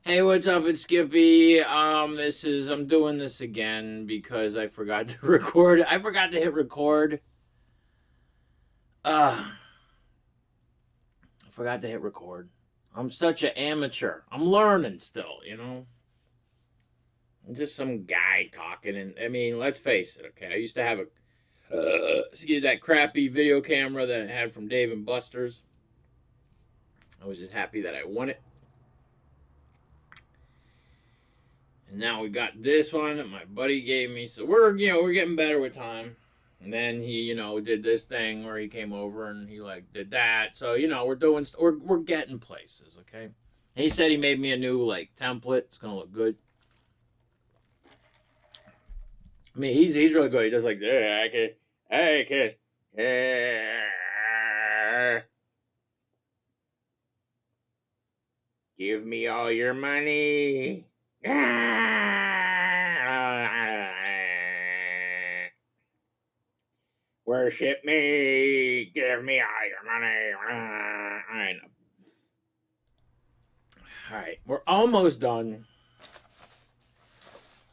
Hey, what's up? It's Skippy. I'm doing this again because I forgot to record. I forgot to hit record. I forgot to hit record. I'm such an amateur. I'm learning still. I'm just some guy talking, and I mean, let's face it. Okay, I used to have that crappy video camera that I had from Dave and Buster's. I was just happy that I won it. And now we got this one that my buddy gave me. So we're getting better with time. And then he, did this thing where he came over and he like did that. So, we're getting places, okay? And he said he made me a new like template. It's gonna look good. I mean, he's really good. He does like, hey kid, give me all your money. Worship me, give me all your money. All right, we're almost done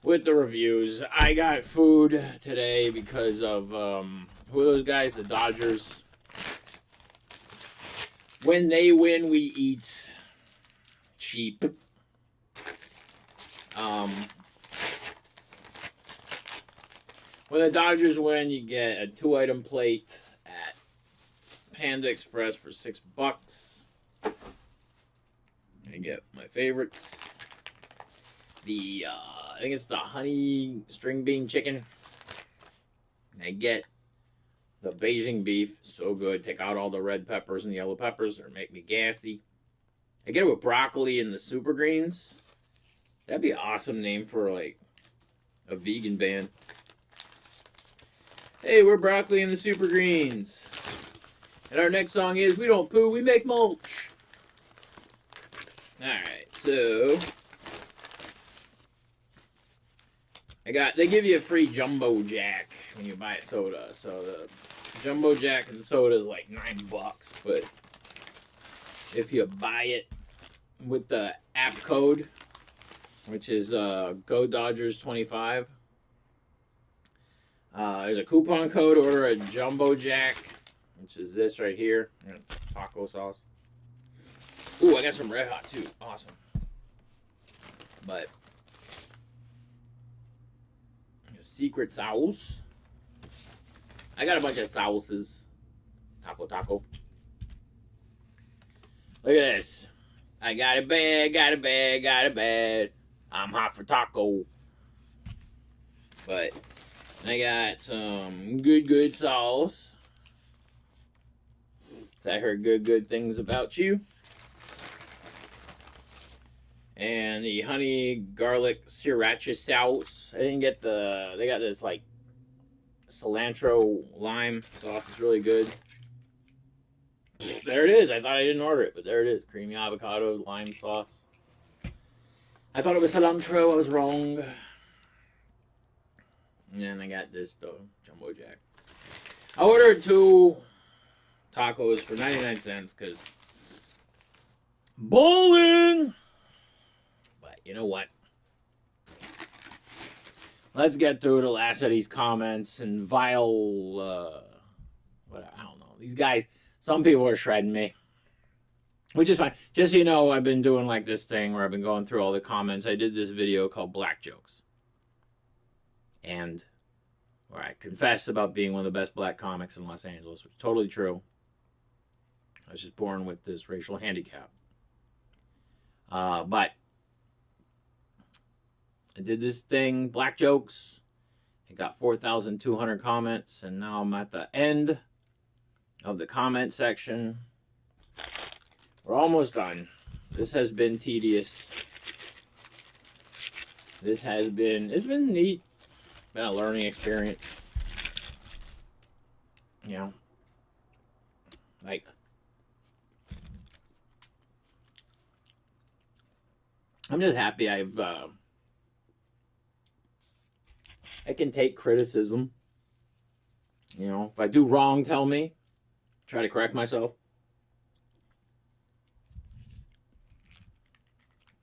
with the reviews. I got food today because of who are those guys? The Dodgers. When they win, we eat cheap. When the Dodgers win, you get a 2-item plate at Panda Express for $6. I get my favorites. I think it's the honey string bean chicken. I get the Beijing beef, so good. Take out all the red peppers and yellow peppers, or make me gassy. I get it with broccoli and the super greens. That'd be an awesome name for like a vegan band. Hey, we're broccoli and the super greens. And our next song is We Don't Poo, We Make Mulch. Alright, so they give you a free Jumbo Jack when you buy a soda. So the Jumbo Jack and soda is like $9, but if you buy it with the app code, which is Go Dodgers 25, there's a coupon code. Order a Jumbo Jack, which is this right here, taco sauce. Ooh, I got some Red Hot too. Awesome. But secret sauce. I got a bunch of sauces. Taco. Look at this. I got it bad. I'm hot for taco. But I got some good sauce. I heard good things about you. And the honey garlic sriracha sauce. I didn't get they got this like cilantro lime sauce. It's really good. There it is. I thought I didn't order it, but there it is. Creamy avocado lime sauce. I thought it was cilantro. I was wrong. And then I got this though, Jumbo Jack. I ordered 2 tacos for 99 cents because bowling. But you know what? Let's get through the last of these comments and vile, I don't know. These guys, some people are shredding me, which is fine. Just so you know, I've been doing like this thing where I've been going through all the comments. I did this video called Black Jokes. And where I confess about being one of the best black comics in Los Angeles, which is totally true. I was just born with this racial handicap. But I did this thing, Black Jokes. It got 4,200 comments, and now I'm at the end of the comment section. We're almost done. This has been tedious. It's been neat. Been a learning experience. You know, like, I'm just happy I can take criticism. You know, if I do wrong, tell me. Try to correct myself.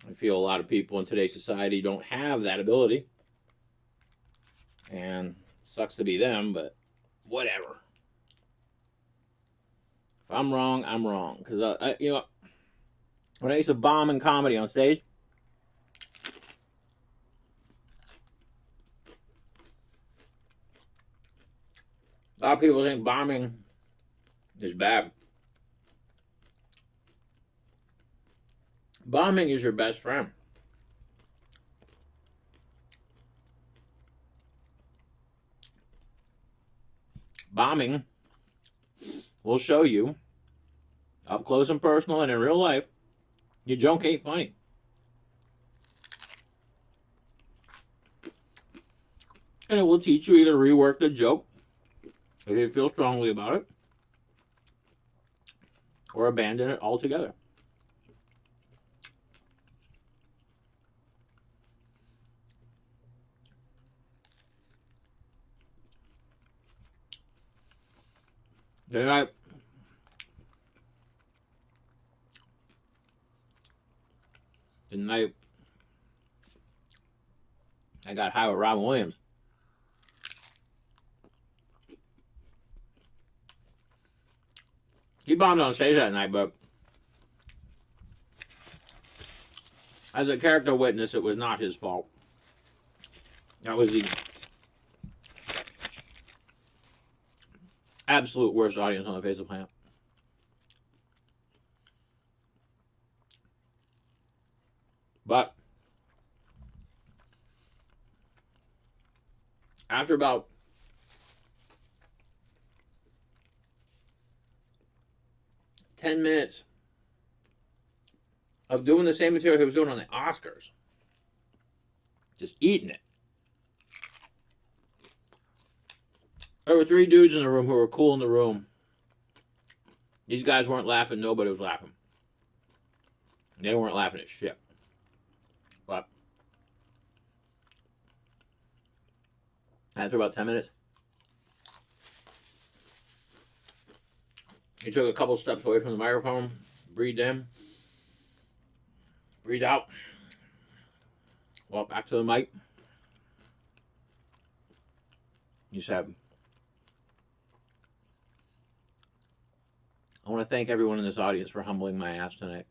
I feel a lot of people in today's society don't have that ability. And it sucks to be them, but whatever. If I'm wrong, I'm wrong. Because, when I used to bomb in comedy on stage, a lot of people think bombing is bad. Bombing is your best friend. Bombing will show you up close and personal and in real life, your joke ain't funny. And it will teach you either rework the joke if you feel strongly about it, or abandon it altogether. Then I got high with Robin Williams. He bombed on stage that night, but as a character witness, it was not his fault. That was the absolute worst audience on the face of the planet. But after about 10 minutes of doing the same material he was doing on the Oscars, just eating it, there were 3 dudes in the room who were cool in the room. These guys weren't laughing. Nobody was laughing. They weren't laughing at shit. But after about 10 minutes, he took a couple steps away from the microphone, breathed in, breathed out, walked back to the mic. He said, I want to thank everyone in this audience for humbling my ass tonight.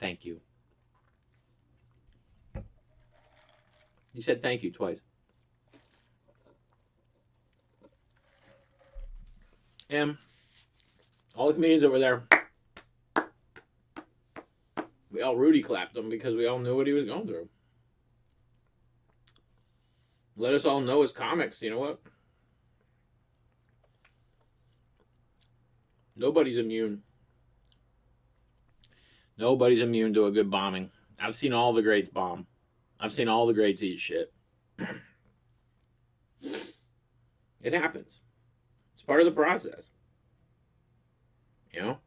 Thank you. He said thank you twice. And all the comedians that were there, we all Rudy clapped him because we all knew what he was going through. Let us all know as comics, you know what? Nobody's immune. Nobody's immune to a good bombing. I've seen all the greats bomb. I've seen all the greats eat shit. It happens. It's part of the process. You know?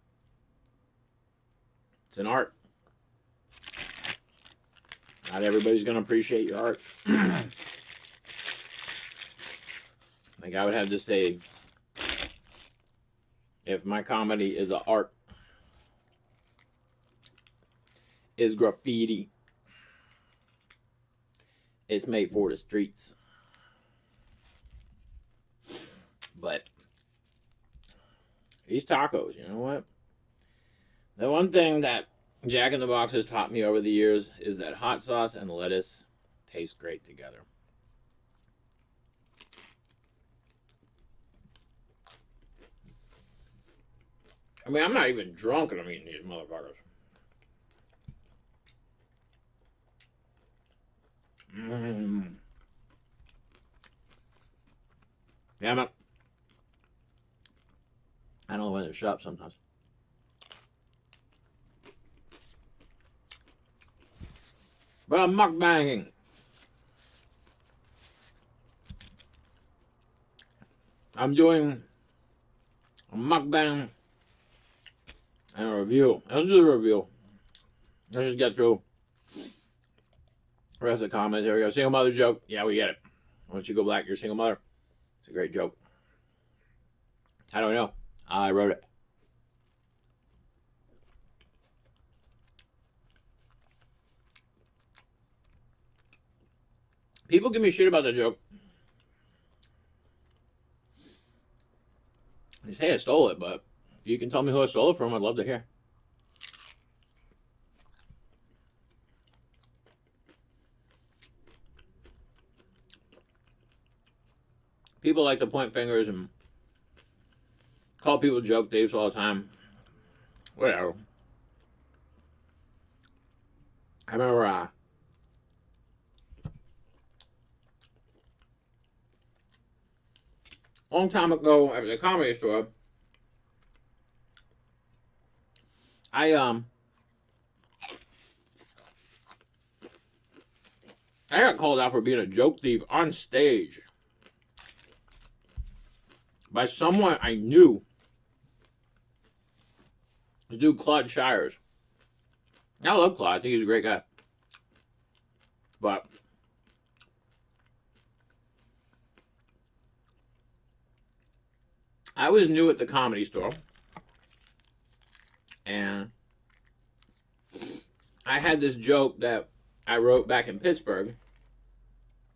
It's an art. Not everybody's going to appreciate your art. Like I would have to say, if my comedy is an art, is graffiti, it's made for the streets. But these tacos, you know what? The one thing that Jack in the Box has taught me over the years is that hot sauce and lettuce taste great together. I mean, I'm not even drunk and I'm eating these motherfuckers. Yeah, I don't know when to shut up sometimes. But I'm mukbanging. I'm doing a mukbang and a review. Let's do the review. Let's just get through the rest of the comments. Here we go. Single mother joke. Yeah, we get it. Once you go black, you're a single mother. It's a great joke. I don't know. I wrote it. People give me shit about that joke. They say I stole it, but if you can tell me who I stole it from, I'd love to hear. People like to point fingers and call people joke thieves all the time. Whatever. I remember a long time ago at the Comedy Store, I got called out for being a joke thief on stage by someone I knew. This dude, Claude Shires. I love Claude. I think he's a great guy. But I was new at the Comedy Store. And I had this joke that I wrote back in Pittsburgh,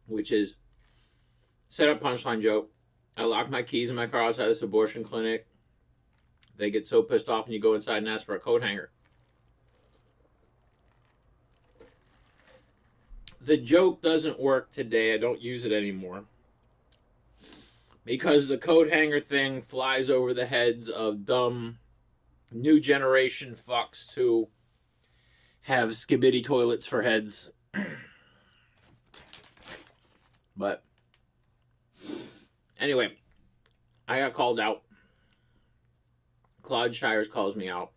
which is set up punchline joke. I lock my keys in my car outside this abortion clinic. They get so pissed off and you go inside and ask for a coat hanger. The joke doesn't work today. I don't use it anymore. Because the coat hanger thing flies over the heads of dumb new generation fucks who have skibbity toilets for heads. But anyway, I got called out. Claude Shires calls me out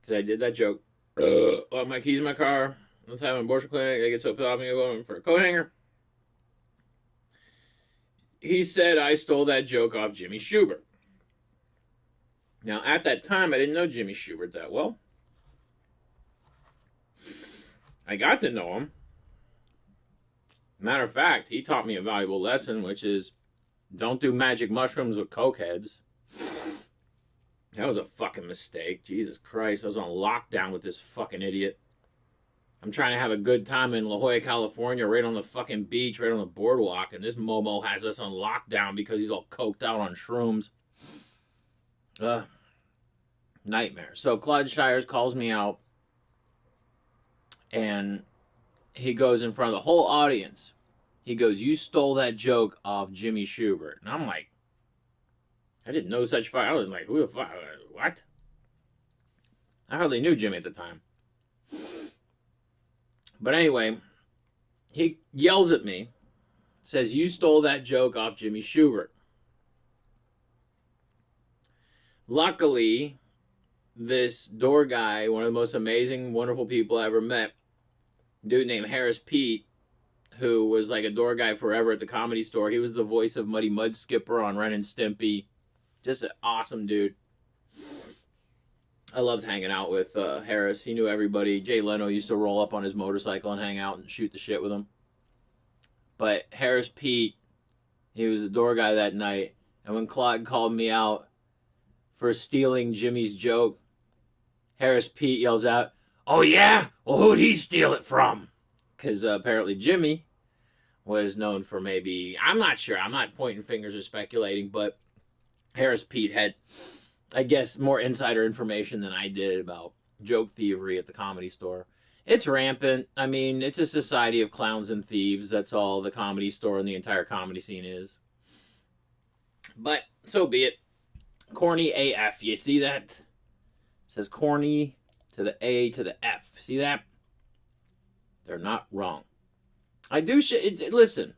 because I did that joke. Lock my keys in my car. Let's have an abortion clinic. I get so pissed off me going for a coat hanger. He said I stole that joke off Jimmy Schubert. Now, at that time, I didn't know Jimmy Schubert that well. I got to know him. Matter of fact, he taught me a valuable lesson, which is don't do magic mushrooms with coke heads. That was a fucking mistake. Jesus Christ, I was on lockdown with this fucking idiot. I'm trying to have a good time in La Jolla, California, right on the fucking beach, right on the boardwalk, and this Momo has us on lockdown because he's all coked out on shrooms. Nightmare. So Claude Shires calls me out, and he goes in front of the whole audience. He goes, "You stole that joke off Jimmy Schubert." And I'm like, I didn't know such fuck. I was like, who the fuck? What? I hardly knew Jimmy at the time. But anyway, he yells at me, says, "You stole that joke off Jimmy Schubert." Luckily, this door guy, one of the most amazing, wonderful people I ever met, a dude named Harris Pete, who was like a door guy forever at the Comedy Store. He was the voice of Muddy Mud Skipper on Ren and Stimpy. Just an awesome dude. I loved hanging out with Harris. He knew everybody. Jay Leno used to roll up on his motorcycle and hang out and shoot the shit with him. But Harris Pete, he was the door guy that night. And when Claude called me out for stealing Jimmy's joke, Harris Pete yells out, "Oh yeah? Well, who'd he steal it from?" Because apparently Jimmy was known for maybe, I'm not sure, I'm not pointing fingers or speculating, but Harris Pete had, I guess, more insider information than I did about joke thievery at the Comedy Store. It's rampant. I mean, it's a society of clowns and thieves. That's all the Comedy Store and the entire comedy scene is. But so be it. Corny AF. You see that? It says corny to the A to the F. See that? They're not wrong. I do listen.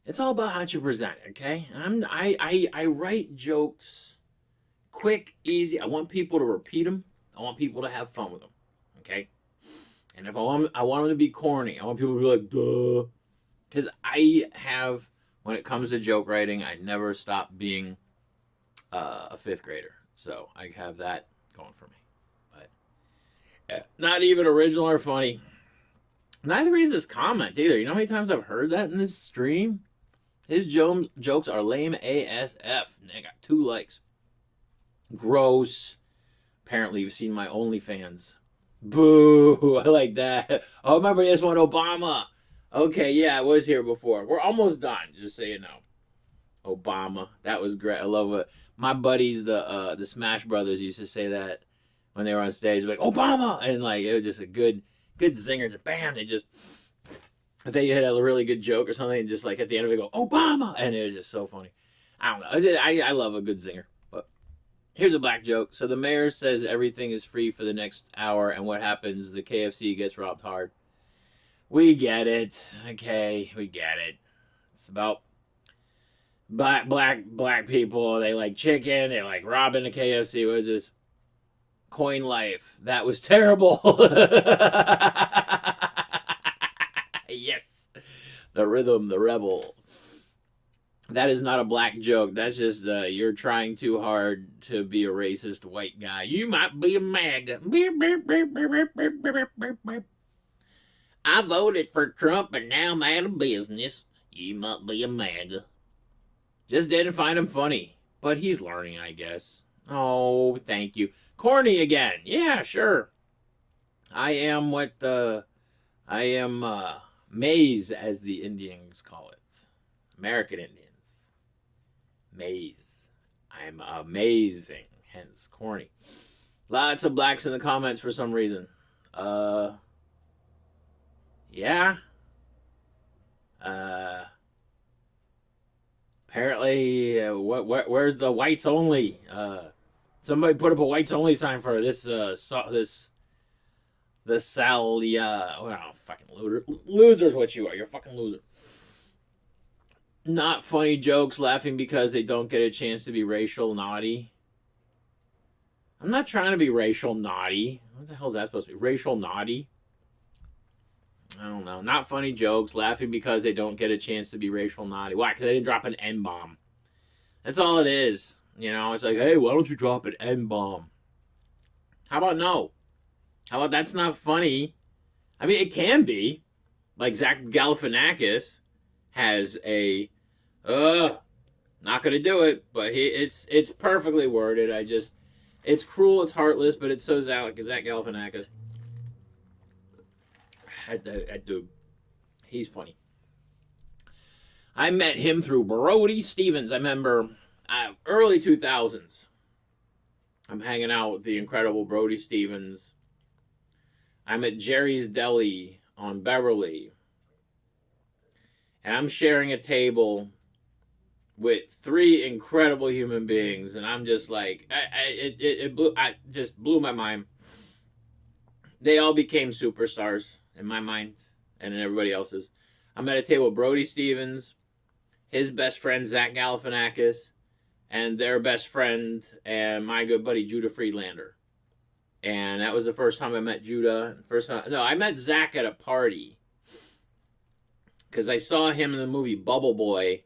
It's all about how you present it, okay? I write jokes quick, easy. I want people to repeat them. I want people to have fun with them, okay? And if I want them to be corny. I want people to be like, duh. Because I have, when it comes to joke writing, I never stop being a fifth grader. So I have that going for me. But not even original or funny. Neither is this comment either. You know how many times I've heard that in this stream? His jokes are lame ASF. I got 2 likes. Gross. Apparently you've seen my OnlyFans. Boo! I like that. Oh, remember this one, Obama. Okay, yeah, I was here before. We're almost done, just so you know. Obama. That was great. I love it. My buddies, the Smash Brothers, used to say that when they were on stage, like Obama, and like it was just a good zinger. Just bam, they just if they had a really good joke or something, and just like at the end of it, go Obama, and it was just so funny. I don't know. I love a good zinger. But here's a black joke. So the mayor says everything is free for the next hour, and what happens? The KFC gets robbed hard. We get it. Okay, we get it. It's about black people. They like chicken. They like robbing the KFC. What is this? Coin life. That was terrible. Yes. The rhythm, the rebel. That is not a black joke. That's just you're trying too hard to be a racist white guy. You might be a MAGA. I voted for Trump and now I'm out of business. You might be a MAGA. Just didn't find him funny. But he's learning, I guess. Oh, thank you. Corny again. Yeah, sure. I am maize, as the Indians call it. American Indians. Maize. I'm amazing. Hence corny. Lots of blacks in the comments for some reason. Yeah. Uh Apparently, where's the whites only? Somebody put up a whites only sign for this. This Salia. Oh, fucking loser. Loser's what you are. You're a fucking loser. Not funny jokes, laughing because they don't get a chance to be racial naughty. I'm not trying to be racial naughty. What the hell is that supposed to be? Racial naughty? I don't know. Not funny jokes, laughing because they don't get a chance to be racial naughty. Why? Because they didn't drop an N bomb. That's all it is. You know, it's like, hey, why don't you drop an N bomb? How about no? How about that's not funny? I mean, it can be. Like Zach Galifianakis has a, not gonna do it, but it's perfectly worded. It's cruel, it's heartless, but it's so Zach Galifianakis. He's funny. I met him through Brody Stevens. I remember early 2000s. I'm hanging out with the incredible Brody Stevens. I'm at Jerry's Deli on Beverly. And I'm sharing a table with three incredible human beings. And I'm just like, it just blew my mind. They all became superstars in my mind and in everybody else's. I'm at a table with Brody Stevens, his best friend Zach Galifianakis, and their best friend and my good buddy Judah Friedlander. And that was the first time I met Judah. I met Zach at a party because I saw him in the movie Bubble Boy.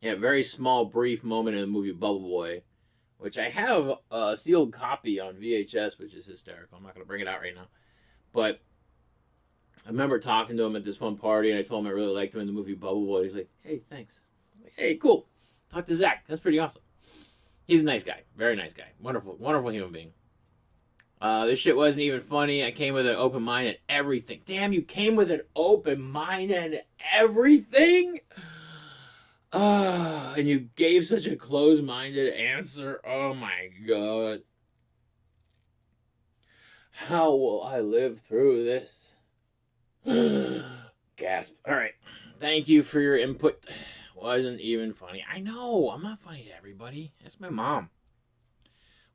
He had a very small, brief moment in the movie Bubble Boy, which I have a sealed copy on VHS, which is hysterical. I'm not going to bring it out right now. But I remember talking to him at this one party, and I told him I really liked him in the movie Bubble Boy. He's like, hey, thanks. I'm like, hey, cool. Talk to Zach. That's pretty awesome. He's a nice guy. Very nice guy. Wonderful, wonderful human being. This shit wasn't even funny. I came with an open mind and everything. Damn, you came with an open mind and everything? And you gave such a closed-minded answer. Oh my god. How will I live through this? Gasp. Alright. Thank you for your input. Wasn't even funny. I know. I'm not funny to everybody. That's my mom.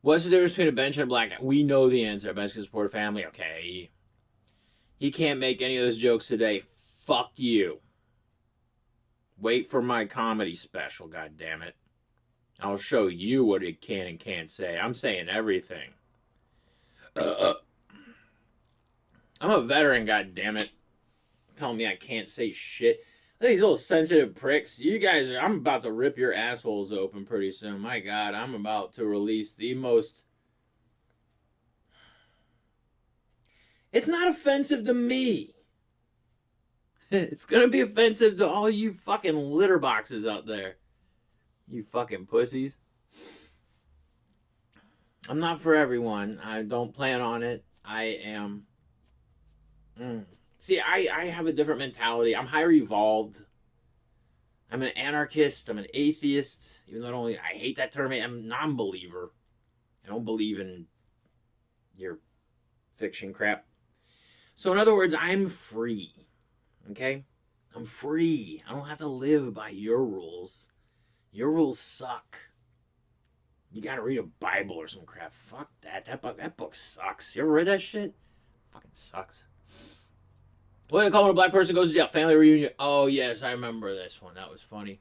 What's the difference between a bench and a black guy? We know the answer. A bench can support a family. Okay. He can't make any of those jokes today. Fuck you. Wait for my comedy special, God damn it. I'll show you what it can and can't say. I'm saying everything. I'm a veteran, God damn it. Telling me I can't say shit. These little sensitive pricks. You guys, I'm about to rip your assholes open pretty soon. My God, I'm about to release the most... It's not offensive to me. It's going to be offensive to all you fucking litter boxes out there. You fucking pussies. I'm not for everyone. I don't plan on it. I am See, I have a different mentality. I'm higher evolved. I'm an anarchist. I'm an atheist. Even though I hate that term. I'm a non-believer. I don't believe in your fiction crap. So in other words, I'm free. Okay? I'm free. I don't have to live by your rules. Your rules suck. You gotta read a Bible or some crap. Fuck that. That book sucks. You ever read that shit? Fucking sucks. What do they call when a black person goes to jail? Family reunion. Oh, yes, I remember this one. That was funny.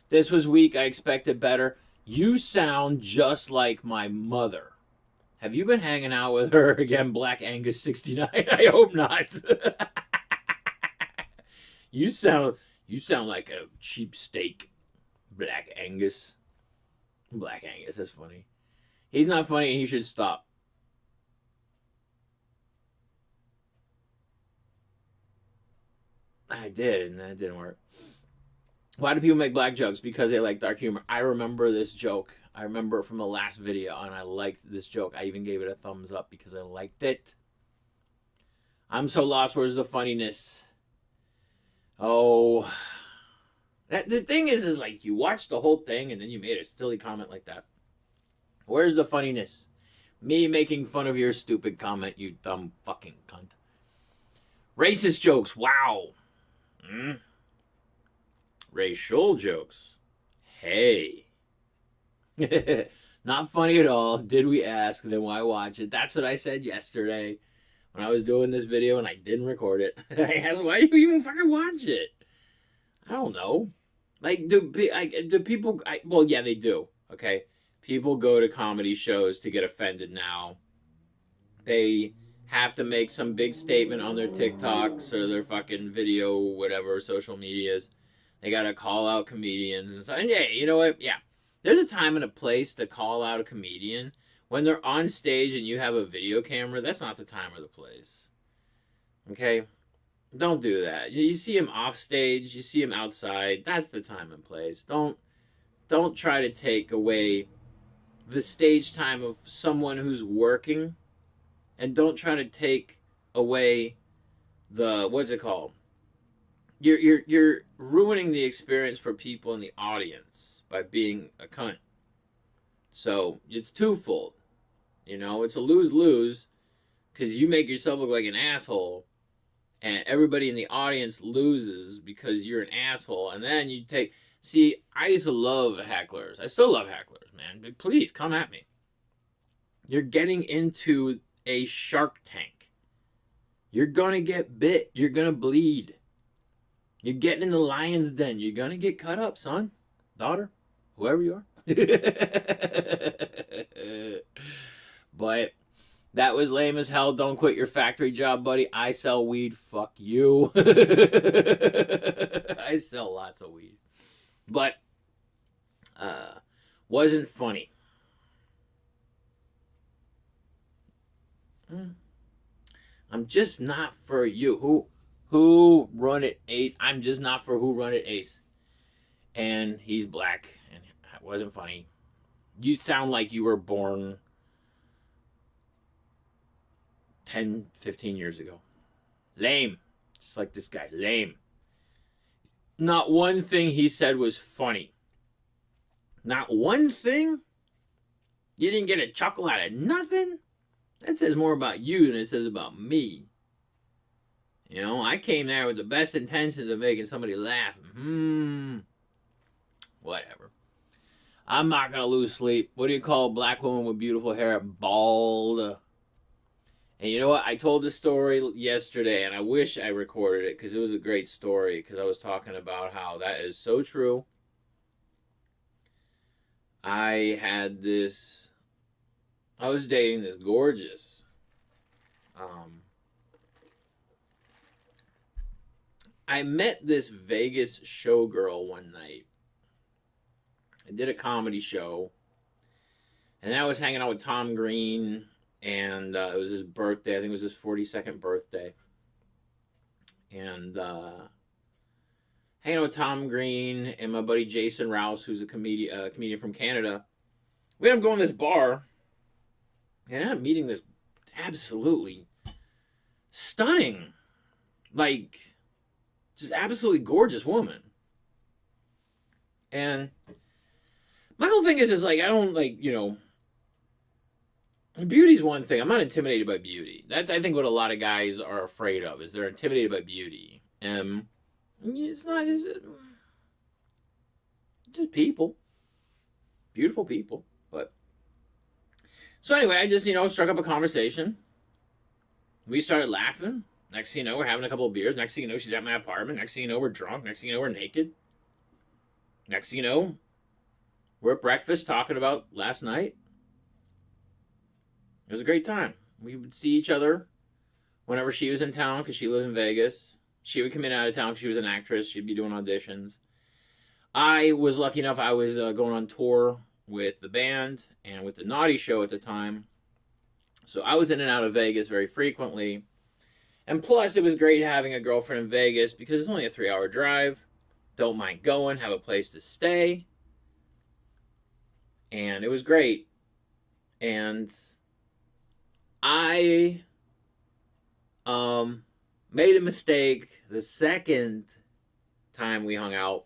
This was weak. I expected better. You sound just like my mother. Have you been hanging out with her again, Black Angus 69? I hope not. you sound like a cheap steak, Black Angus. Black Angus, that's funny. He's not funny and he should stop. I did, and that didn't work. Why do people make black jokes? Because they like dark humor. I remember this joke. I remember it from the last video, and I liked this joke. I even gave it a thumbs up because I liked it. I'm so lost. Where's the funniness? Oh, the thing is like you watched the whole thing, and then you made a silly comment like that. Where's the funniness? Me making fun of your stupid comment, you dumb fucking cunt. Racist jokes. Wow. Racial jokes. Hey. Not funny at all. Did we ask? Then why watch it? That's what I said yesterday when I was doing this video and I didn't record it. I asked, why do you even fucking watch it? I don't know. Like, do people... well, yeah, they do. Okay? People go to comedy shows to get offended now. They have to make some big statement on their TikToks or their fucking video, whatever, social medias. They got to call out comedians and stuff. And yeah, you know what? Yeah. There's a time and a place to call out a comedian. When they're on stage and you have a video camera, that's not the time or the place. Okay? Don't do that. You see him off stage, you see him outside, that's the time and place. Don't try to take away the stage time of someone who's working, and don't try to take away the, what's it called? You're ruining the experience for people in the audience by being a cunt. So it's twofold. You know, it's a lose-lose because you make yourself look like an asshole and everybody in the audience loses because you're an asshole. And then you take... See, I used to love hecklers. I still love hecklers, man. Please, come at me. You're getting into a Shark Tank. You're going to get bit. You're going to bleed. You're getting in the lion's den. You're going to get cut up, son, daughter, whoever you are. But that was lame as hell. Don't quit your factory job, buddy. I sell weed. Fuck you. I sell lots of weed. But wasn't funny. I'm just not for you. Who run it, Ace? I'm just not for who run it, Ace. And he's black, and it wasn't funny. You sound like you were born 10, 15 years ago. Lame. Just like this guy. Lame. Not one thing he said was funny. Not one thing? You didn't get a chuckle out of nothing? That says more about you than it says about me. You know, I came there with the best intentions of making somebody laugh. Whatever. I'm not going to lose sleep. What do you call a black woman with beautiful hair? Bald. And you know what? I told this story yesterday, and I wish I recorded it because it was a great story because I was talking about how that is so true. I was dating this gorgeous I met this Vegas showgirl one night. I did a comedy show, and I was hanging out with Tom Green, and it was his birthday. I think it was his 42nd birthday. And hanging out with Tom Green and my buddy Jason Rouse, who's a comedian from Canada. We ended up going to this bar, and I ended up meeting this absolutely stunning like, just absolutely gorgeous woman. And my whole thing is like, I don't like, beauty's one thing. I'm not intimidated by beauty. That's, I think, what a lot of guys are afraid of, is they're intimidated by beauty. It's not, is it? Just people. Beautiful people. But, so anyway, I just, struck up a conversation. We started laughing. Next thing you know, we're having a couple of beers. Next thing you know, she's at my apartment. Next thing you know, we're drunk. Next thing you know, we're naked. Next thing you know, we're at breakfast talking about last night. It was a great time. We would see each other whenever she was in town, because she lived in Vegas. She would come in out of town because she was an actress. She'd be doing auditions. I was lucky enough, I was going on tour with the band and with the Naughty Show at the time. So I was in and out of Vegas very frequently. And plus, it was great having a girlfriend in Vegas because it's only a 3-hour drive. Don't mind going, have a place to stay. And it was great. And I made a mistake the second time we hung out.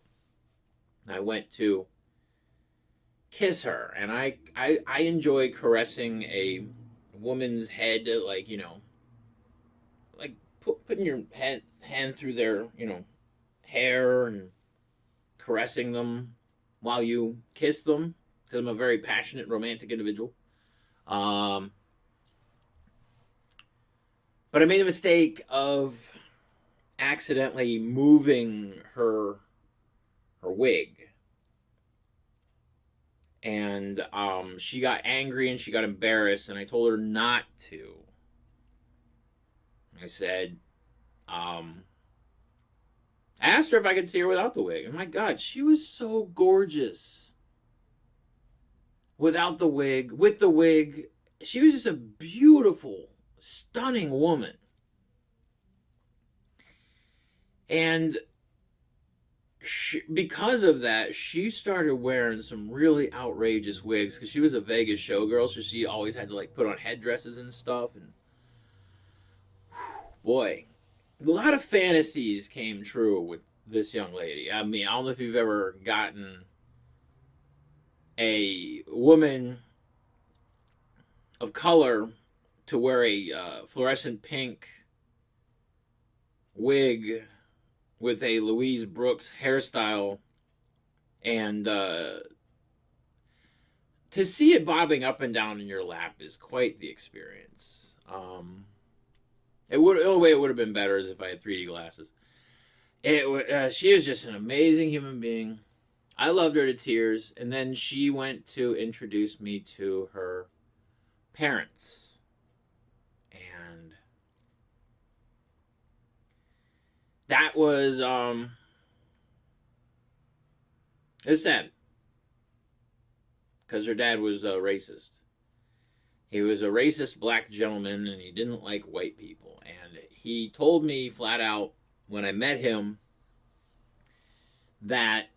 I went to kiss her. And I enjoy caressing a woman's head, like, like putting your hand through their, hair and caressing them while you kiss them, because I'm a very passionate, romantic individual. But I made a mistake of accidentally moving her wig. And she got angry and she got embarrassed, and I told her not to. I said, I asked her if I could see her without the wig. And my God, she was so gorgeous. Without the wig, with the wig, she was just a beautiful, stunning woman. And because of that, she started wearing some really outrageous wigs, because she was a Vegas showgirl, so she always had to like put on headdresses and stuff. And boy, a lot of fantasies came true with this young lady. I mean, I don't know if you've ever gotten a woman of color to wear a fluorescent pink wig with a Louise Brooks hairstyle, and to see it bobbing up and down in your lap is quite the experience. The only way it would have been better is if I had 3D glasses. She is just an amazing human being. I loved her to tears, and then she went to introduce me to her parents. And that was it's sad, because her dad was a racist. He was a racist black gentleman, and he didn't like white people. And he told me flat out when I met him that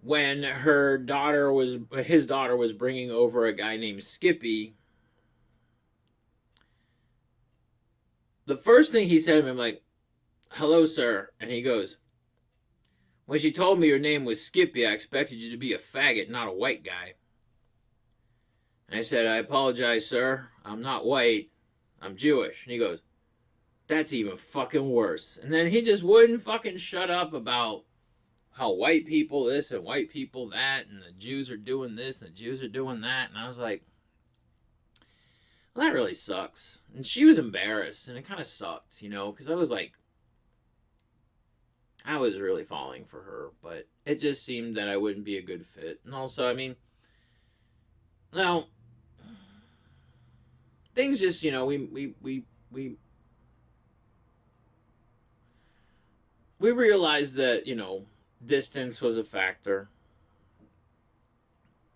when his daughter was bringing over a guy named Skippy, the first thing he said to me, I'm like, "Hello, sir." And he goes, "When she told me your name was Skippy, I expected you to be a faggot, not a white guy." And I said, "I apologize, sir. I'm not white. I'm Jewish." And he goes, "That's even fucking worse." And then he just wouldn't fucking shut up about how white people this and white people that, and the Jews are doing this and the Jews are doing that. And I was like, well, that really sucks. And she was embarrassed, and it kind of sucked, because I was really falling for her, but it just seemed that I wouldn't be a good fit. And also, I mean, now, things just, we realized that, distance was a factor.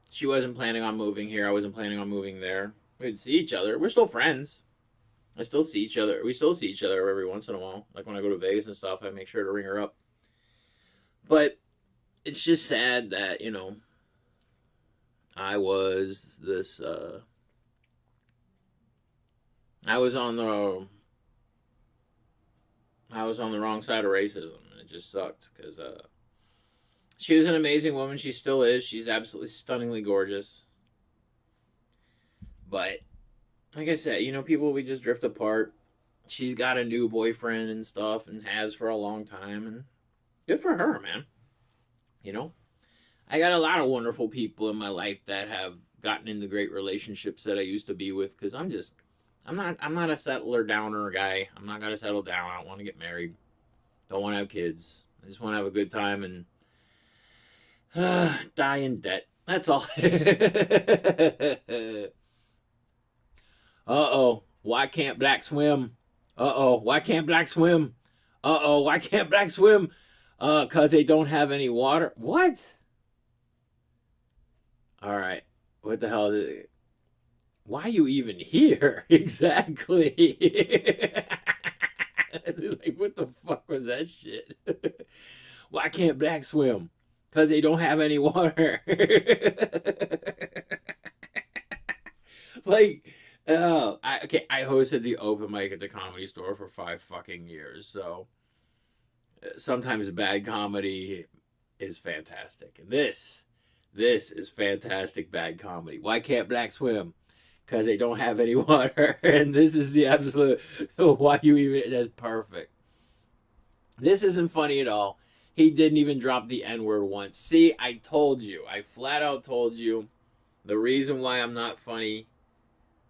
She wasn't planning on moving here. I wasn't planning on moving there. We'd see each other. We're still friends. I still see each other. We still see each other every once in a while. Like when I go to Vegas and stuff, I make sure to ring her up. But it's just sad that, I was this, I was on the I was on the wrong side of racism, and it just sucked because she was an amazing woman. She still is. She's absolutely stunningly gorgeous. But like I said, people, we just drift apart. She's got a new boyfriend and stuff, and has for a long time, and good for her, man. You know, I got a lot of wonderful people in my life that have gotten into great relationships that I used to be with because I'm not a settler downer guy. I'm not gonna settle down. I don't want to get married. Don't want to have kids. I just want to have a good time and die in debt. That's all. Uh-oh. Why can't black swim? Uh-oh. Why can't black swim? Uh-oh. Why can't black swim? Cause they don't have any water. What? All right. What the hell is it? Why are you even here? Exactly. Like, what the fuck was that shit? Why can't blacks swim? Because they don't have any water. Like, I hosted the open mic at the Comedy Store for 5 fucking years. So sometimes bad comedy is fantastic. And this is fantastic bad comedy. Why can't blacks swim? Because they don't have any water. And this is the absolute why you even. That's perfect. This isn't funny at all. He didn't even drop the N word once. See, I told you. I flat out told you the reason why I'm not funny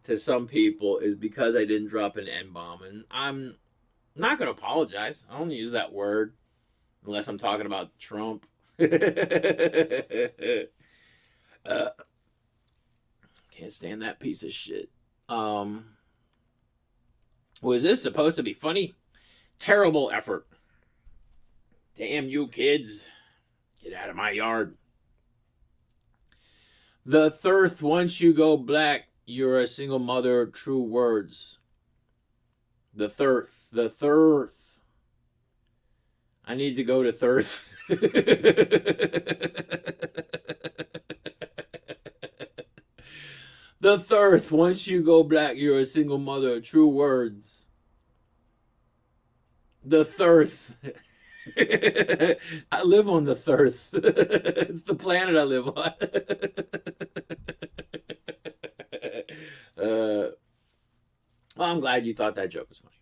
to some people is because I didn't drop an N bomb. And I'm not going to apologize. I don't use that word unless I'm talking about Trump. Can't stand that piece of shit. Was this supposed to be funny? Terrible effort. Damn you kids. Get out of my yard. The thirth, once you go black, you're a single mother, true words. The third. I need to go to thirth. The third, once you go black, you're a single mother, true words. The third. I live on the third. It's the planet I live on. Well, I'm glad you thought that joke was funny.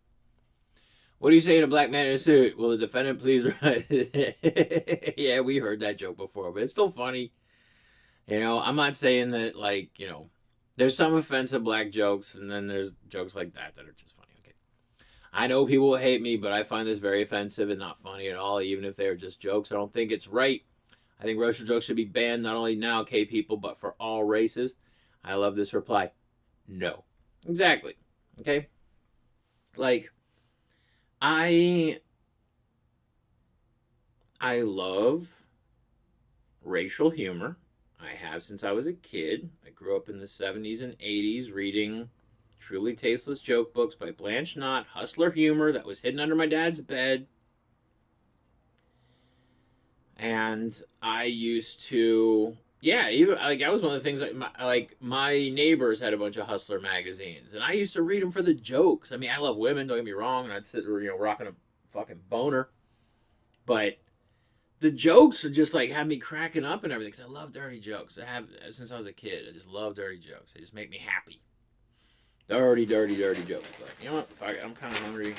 What do you say to a black man in a suit? Will the defendant please? Yeah, we heard that joke before, but it's still funny. I'm not saying that, like, there's some offensive black jokes, and then there's jokes like that are just funny. Okay, I know people will hate me, but I find this very offensive and not funny at all, even if they're just jokes. I don't think it's right. I think racial jokes should be banned, not only now, gay people, but for all races. I love this reply. No. Exactly. Okay? Like, I love racial humor. I have since I was a kid. I grew up in the 70s and 80s reading Truly Tasteless Joke Books by Blanche Knott, hustler humor that was hidden under my dad's bed. And I used to, yeah, even like I was one of the things like my neighbors had a bunch of hustler magazines, and I used to read them for the jokes. I mean, I love women, don't get me wrong, and I'd sit there, rocking a fucking boner, but the jokes are just like had me cracking up and everything. Cause I love dirty jokes. I have since I was a kid. I just love dirty jokes. They just make me happy. Dirty, dirty, dirty jokes. But you know what? I'm kind of hungry.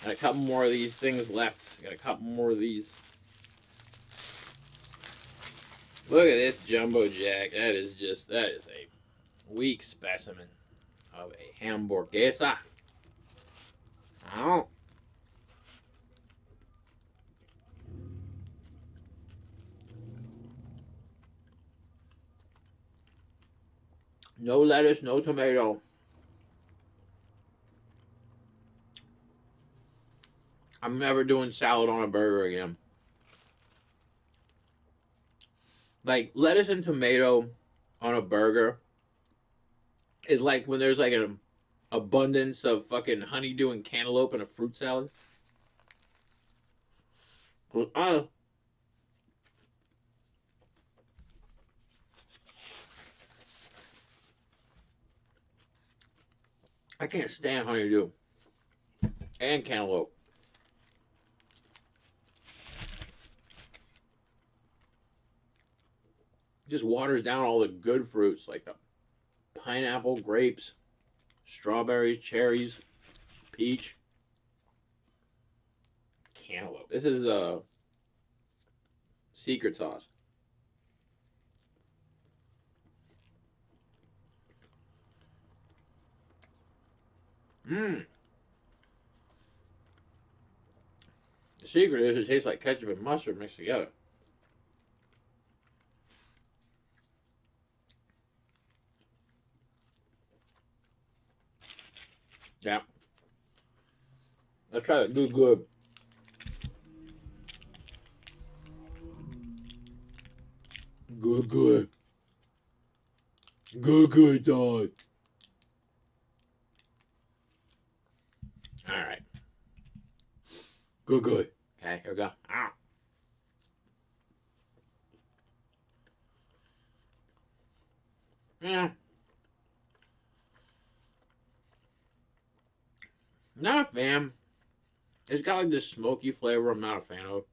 Got a couple more of these things left. Got a couple more of these. Look at this jumbo jack. That is a weak specimen of a hamburguesa. Oh. No lettuce, no tomato. I'm never doing salad on a burger again. Like, lettuce and tomato on a burger is like when there's like an abundance of fucking honeydew and cantaloupe in a fruit salad. I can't stand honeydew. and cantaloupe. Just waters down all the good fruits like the pineapple, grapes, strawberries, cherries, peach, cantaloupe. This is the secret sauce. Mmm. The secret is it tastes like ketchup and mustard mixed together. Yeah. Let's try it. Good, good. Good, good. Good, good, dog. All right. Good, good. Okay, here we go. Ah. Yeah. Not a fan. It's got like this smoky flavor I'm not a fan of.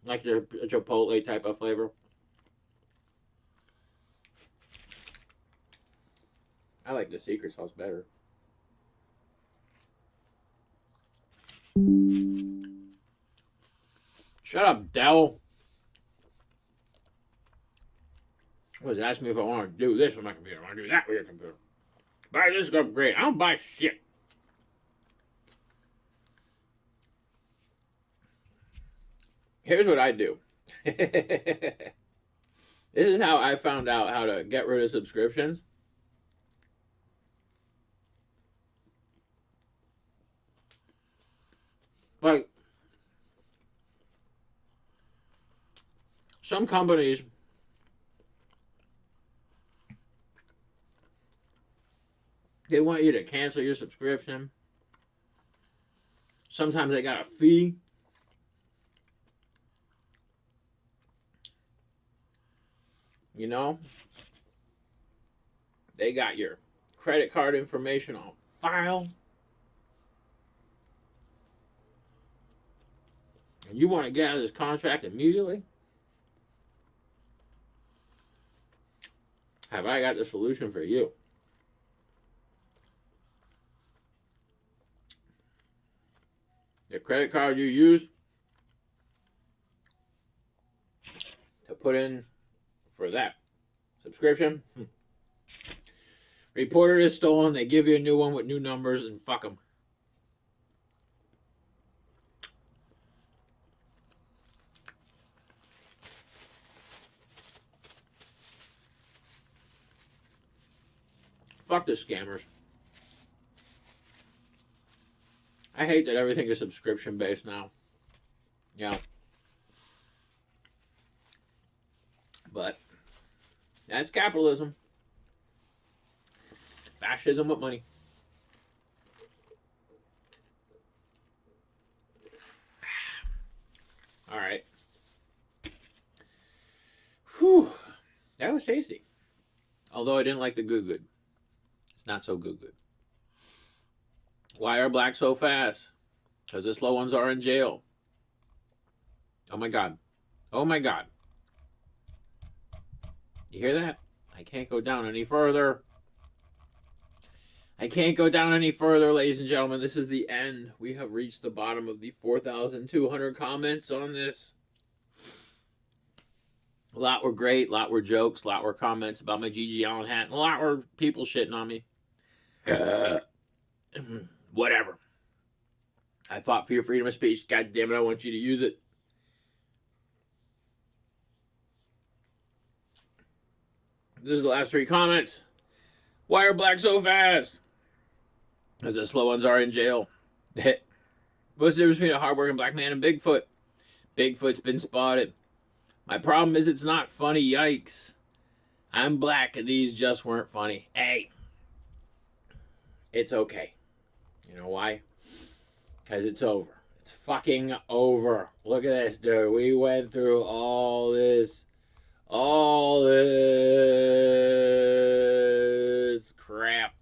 Like the chipotle type of flavor. I like the secret sauce better. Shut up, Dell. Was asking me if I want to do this with my computer. I want to do that with your computer. Buy this upgrade. I don't buy shit. Here's what I do. This is how I found out how to get rid of subscriptions. Like, some companies they want you to cancel your subscription. Sometimes they got a fee. You know, they got your credit card information on file. And you want to get out of this contract immediately? Have I got the solution for you? The credit card you used to put in for that subscription, reported is stolen. They give you a new one with new numbers and fuck them. Fuck the scammers. I hate that everything is subscription based now. Yeah. But that's capitalism. Fascism with money. All right. Whew. That was tasty. Although I didn't like the good good. It's not so good good. Why are blacks so fast? Because the slow ones are in jail. Oh my god. Oh my god. You hear that? I can't go down any further. I can't go down any further, ladies and gentlemen. This is the end. We have reached the bottom of the 4,200 comments on this. A lot were great. A lot were jokes. A lot were comments about my G.G. Allen hat. And a lot were people shitting on me. Whatever. I fought for your freedom of speech. God damn it, I want you to use it. This is the last 3 comments. Why are blacks so fast? Because the slow ones are in jail. What's the difference between a hardworking black man and Bigfoot? Bigfoot's been spotted. My problem is it's not funny. Yikes. I'm black and these just weren't funny. Hey. It's okay. You know why? Because it's over. It's fucking over. Look at this, dude. We went through all this crap.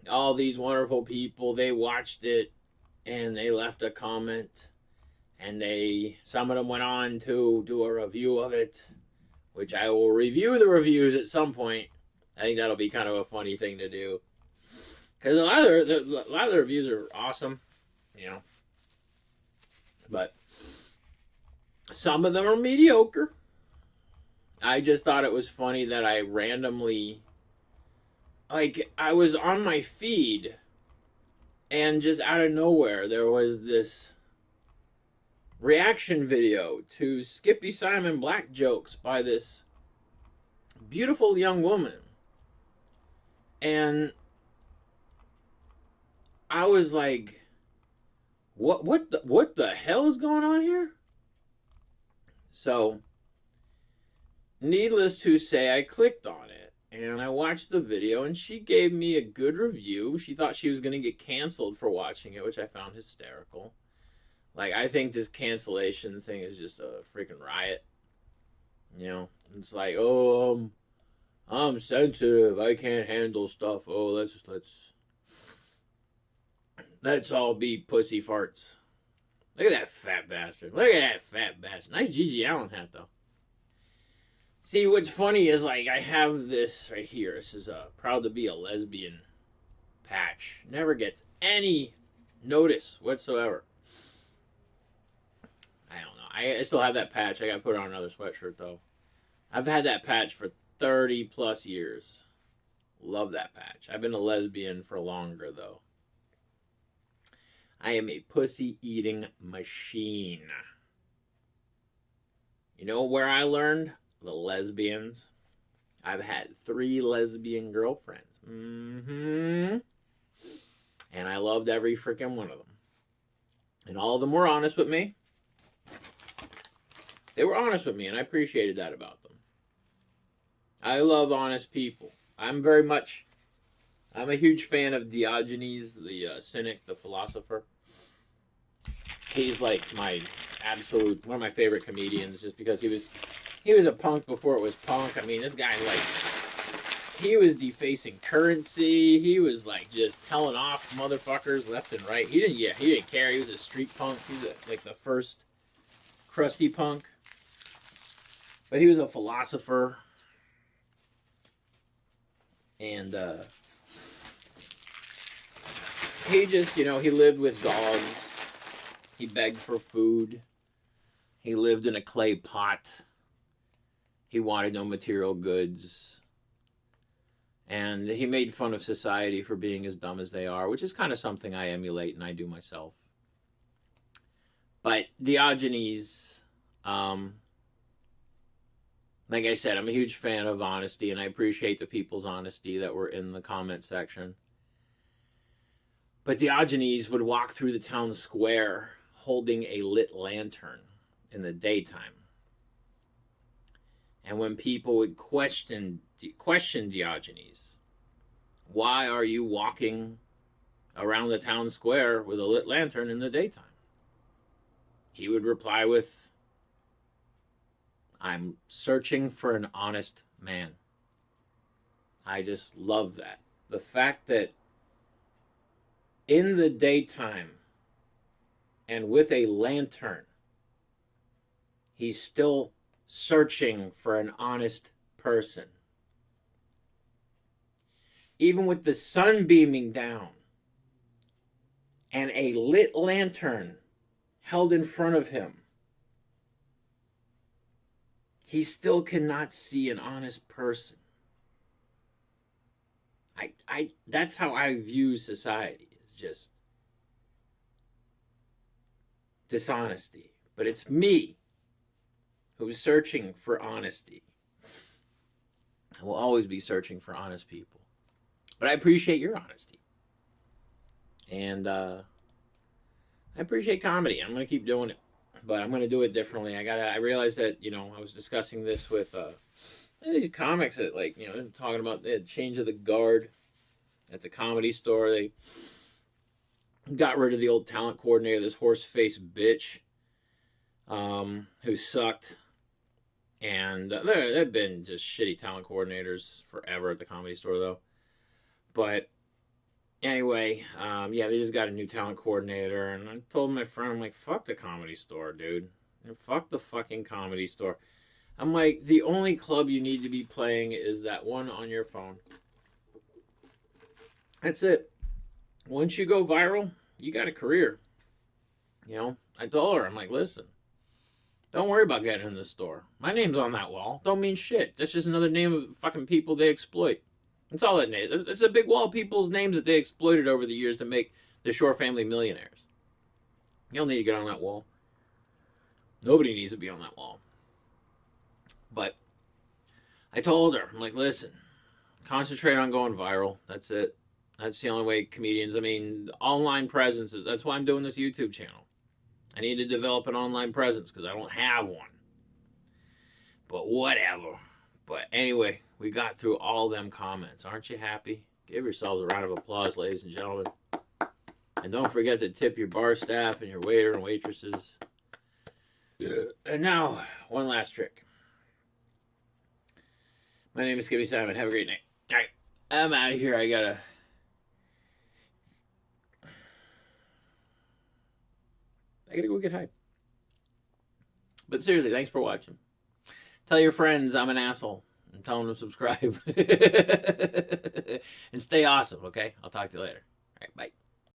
All all these wonderful people, they watched it and they left a comment, and some of them went on to do a review of it, which I will review the reviews at some point. I think that'll be kind of a funny thing to do, because a lot of the reviews are awesome, but some of them are mediocre. I just thought it was funny that I randomly, I was on my feed, and just out of nowhere, there was this reaction video to Skippysimon black jokes by this beautiful young woman. And I was like, what the hell is going on here? So, needless to say, I clicked on it and I watched the video, and she gave me a good review. She thought she was going to get canceled for watching it, which I found hysterical. I think this cancellation thing is just a freaking riot. It's like, oh, I'm sensitive. I can't handle stuff. Oh, let's all be pussy farts. Look at that fat bastard. Look at that fat bastard. Nice Gigi Allen hat, though. See, what's funny is, I have this right here. This is a proud to be a lesbian patch. Never gets any notice whatsoever. I don't know. I still have that patch. I got to put on another sweatshirt, though. I've had that patch for 30 plus years. Love that patch. I've been a lesbian for longer, though. I am a pussy-eating machine. You know where I learned? The lesbians. I've had 3 lesbian girlfriends. And I loved every freaking one of them. And all of them were honest with me. They were honest with me, and I appreciated that about them. I love honest people. I'm a huge fan of Diogenes, the cynic, the philosopher. He's my absolute, one of my favorite comedians, just because he was a punk before it was punk. I mean, this guy, he was defacing currency. He was just telling off motherfuckers left and right. He didn't care. He was a street punk. He was the first crusty punk. But he was a philosopher. And he just, he lived with dogs. He begged for food. He lived in a clay pot. He wanted no material goods. And he made fun of society for being as dumb as they are, which is kind of something I emulate and I do myself. But Diogenes, like I said, I'm a huge fan of honesty, and I appreciate the people's honesty that were in the comment section. But Diogenes would walk through the town square holding a lit lantern in the daytime. And when people would question Diogenes, why are you walking around the town square with a lit lantern in the daytime? He would reply with, I'm searching for an honest man. I just love that. The fact that in the daytime and with a lantern, he's still searching for an honest person. Even with the sun beaming down and a lit lantern held in front of him, he still cannot see an honest person. That's how I view society. It's just dishonesty. But it's me who's searching for honesty. I will always be searching for honest people. But I appreciate your honesty. And I appreciate comedy. I'm going to keep doing it. But I'm going to do it differently. I realized that, I was discussing this with these comics that, talking about the change of the guard at the Comedy Store. They got rid of the old talent coordinator, this horse-faced bitch who sucked. And there have been just shitty talent coordinators forever at the Comedy Store, though. But Anyway, yeah, they just got a new talent coordinator, and I told my friend, I'm like, fuck the Comedy Store, dude. And fuck the fucking Comedy Store. I'm like, the only club you need to be playing is that one on your phone. That's it. Once you go viral, you got a career. You know, I told her, I'm like, listen, don't worry about getting in the store. My name's on that wall. Don't mean shit. That's just another name of fucking people they exploit. That's all it is. It's a big wall of people's names that they exploited over the years to make the Shore family millionaires. You don't need to get on that wall. Nobody needs to be on that wall. But I told her, I'm like, listen, concentrate on going viral. That's it. That's the only way comedians, I mean, online presences. That's why I'm doing this YouTube channel. I need to develop an online presence because I don't have one. But whatever. But anyway, we got through all them comments. Aren't you happy? Give yourselves a round of applause, ladies and gentlemen. And don't forget to tip your bar staff and your waiter and waitresses. And now, one last trick. My name is skippysimon. Have a great night. All right, I'm out of here. I gotta go get high. But seriously, thanks for watching. Tell your friends I'm an asshole and tell them to subscribe. And stay awesome, okay? I'll talk to you later. All right, bye.